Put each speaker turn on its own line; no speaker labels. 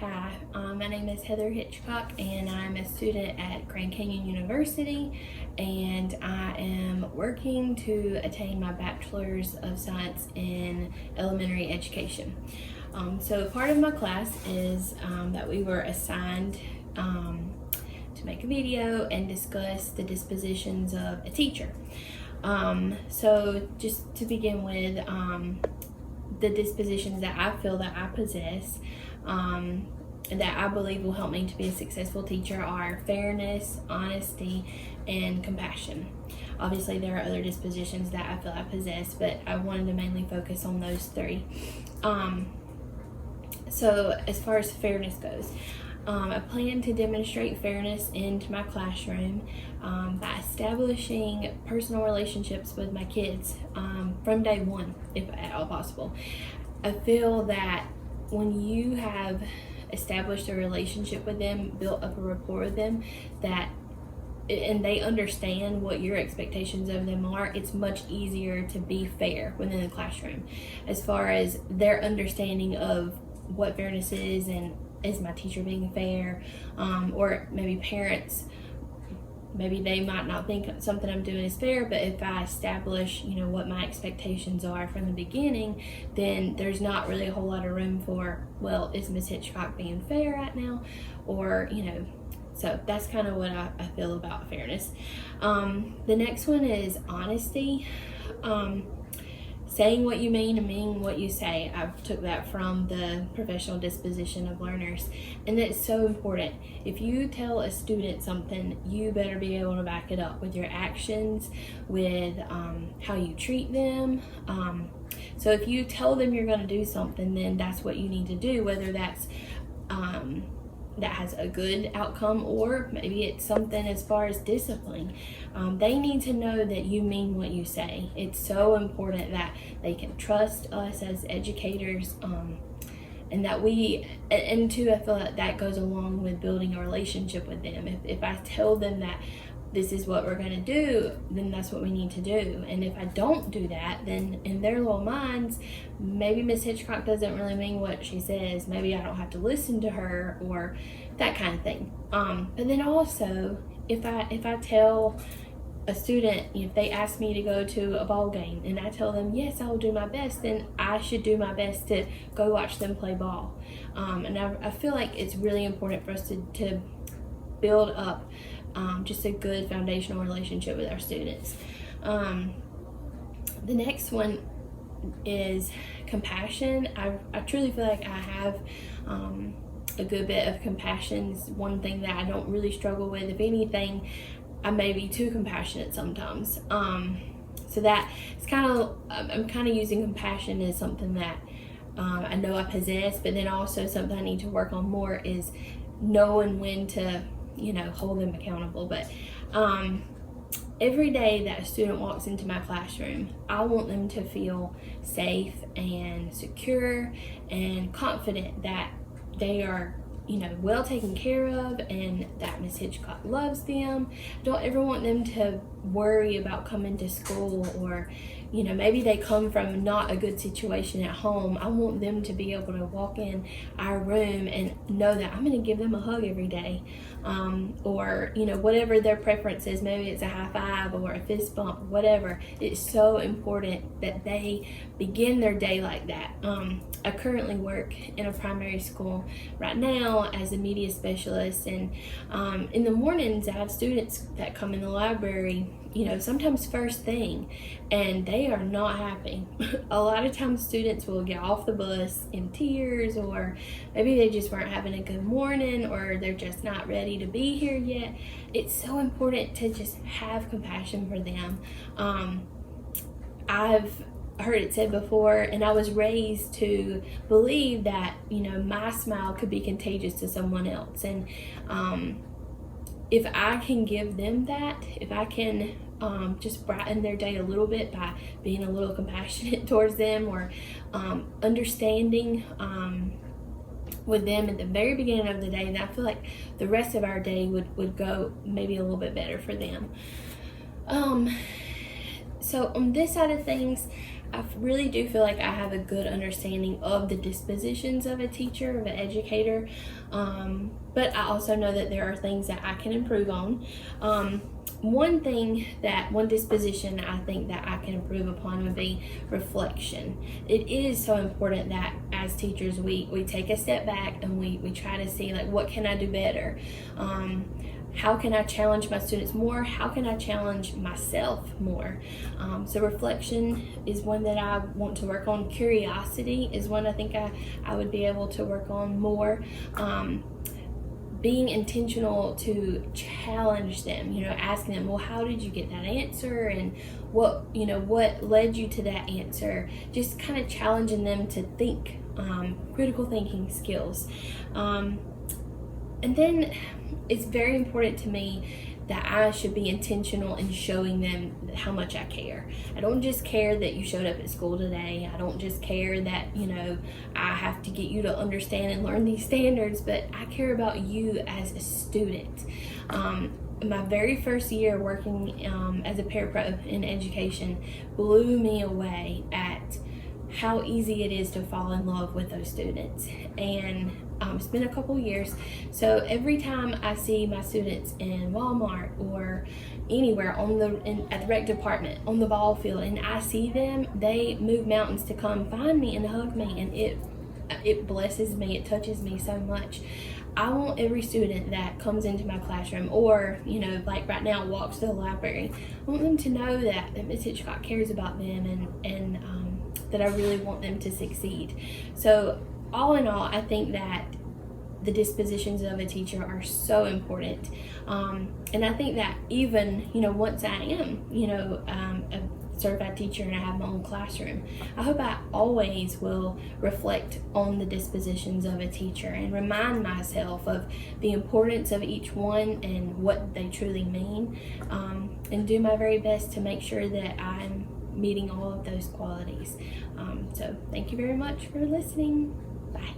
Hi, my name is Heather Hitchcock, and I'm a student at Grand Canyon University, and I am working to attain my Bachelor's of Science in Elementary Education. So part of my class is that we were assigned to make a video and discuss the dispositions of a teacher. So just to begin with, the dispositions that I feel that I possess that I believe will help me to be a successful teacher are fairness, honesty, and compassion. Obviously there are other dispositions that I feel I possess, but I wanted to mainly focus on those three. So as far as fairness goes, I plan to demonstrate fairness into my classroom by establishing personal relationships with my kids from day one, if at all possible. I feel that when you have established a relationship with them, built up a rapport with them, and they understand what your expectations of them are, it's much easier to be fair within the classroom as far as their understanding of what fairness is and is my teacher being fair, or maybe parents, maybe they might not think something I'm doing is fair, but if I establish, what my expectations are from the beginning, then there's not really a whole lot of room for, well, is Miss Hitchcock being fair right now? Or, so that's kind of what I feel about fairness. The next one is honesty. Saying what you mean and meaning what you say. I took that from the professional disposition of learners, and it's so important. If you tell a student something, you better be able to back it up with your actions, with how you treat them. So if you tell them you're going to do something, then that's what you need to do, whether that's that has a good outcome, or maybe it's something as far as discipline. They need to know that you mean what you say. It's so important that they can trust us as educators, and that and too, I feel like that goes along with building a relationship with them. If I tell them that this is what we're going to do, then that's what we need to do. And if I don't do that, then in their little minds, maybe Miss Hitchcock doesn't really mean what she says. Maybe I don't have to listen to her, or that kind of thing. But then also, if I tell a student, if they ask me to go to a ball game and I tell them, yes, I will do my best, then I should do my best to go watch them play ball. And I feel like it's really important for us to build up just a good foundational relationship with our students. The next one is compassion. I truly feel like I have a good bit of compassion. It's one thing that I don't really struggle with. If anything, I may be too compassionate sometimes. So that it's I'm kind of using compassion as something that I know I possess, but then also something I need to work on more is knowing when to hold them accountable. But every day that a student walks into my classroom, I want them to feel safe and secure and confident that they are well taken care of, and that Miss Hitchcock loves them. I don't ever want them to worry about coming to school, or maybe they come from not a good situation at home. I want them to be able to walk in our room and know that I'm going to give them a hug every day, or whatever their preference is. Maybe it's a high five or a fist bump, whatever. It's so important that they begin their day like that. I currently work in a primary school right now as a media specialist, and in the mornings I have students that come in the library, sometimes first thing, and they are not happy. A lot of times students will get off the bus in tears, or maybe they just weren't having a good morning, or they're just not ready to be here yet. It's so important to just have compassion for them. I've heard it said before, and I was raised to believe that my smile could be contagious to someone else, and if I can give them that, if I can just brighten their day a little bit by being a little compassionate towards them, or understanding with them at the very beginning of the day, then I feel like the rest of our day would go maybe a little bit better for them. So on this side of things, I really do feel like I have a good understanding of the dispositions of a teacher, of an educator, but I also know that there are things that I can improve on. One disposition I think that I can improve upon would be reflection. It is so important that as teachers we take a step back and we try to see, like, what can I do better? How can I challenge my students more? How can I challenge myself more? So reflection is one that I want to work on. Curiosity is one I think I would be able to work on more. Being intentional to challenge them, asking them, well, how did you get that answer, and what led you to that answer? Just kind of challenging them to think, critical thinking skills. And then it's very important to me that I should be intentional in showing them how much I care. I don't just care that you showed up at school today. I don't just care that, I have to get you to understand and learn these standards, but I care about you as a student. My very first year working as a parapro in education blew me away at how easy it is to fall in love with those students. And it's been a couple years, so every time I see my students in Walmart or anywhere at the rec department, on the ball field, and I see them, they move mountains to come find me and hug me, and it blesses me, it touches me so much. I want every student that comes into my classroom, or like right now walks to the library, I want them to know that Ms. Hitchcock cares about them, and that I really want them to succeed. So all in all, I think that the dispositions of a teacher are so important. And I think that even, once I am, a certified teacher and I have my own classroom, I hope I always will reflect on the dispositions of a teacher and remind myself of the importance of each one and what they truly mean, and do my very best to make sure that I'm meeting all of those qualities. So thank you very much for listening. Bye.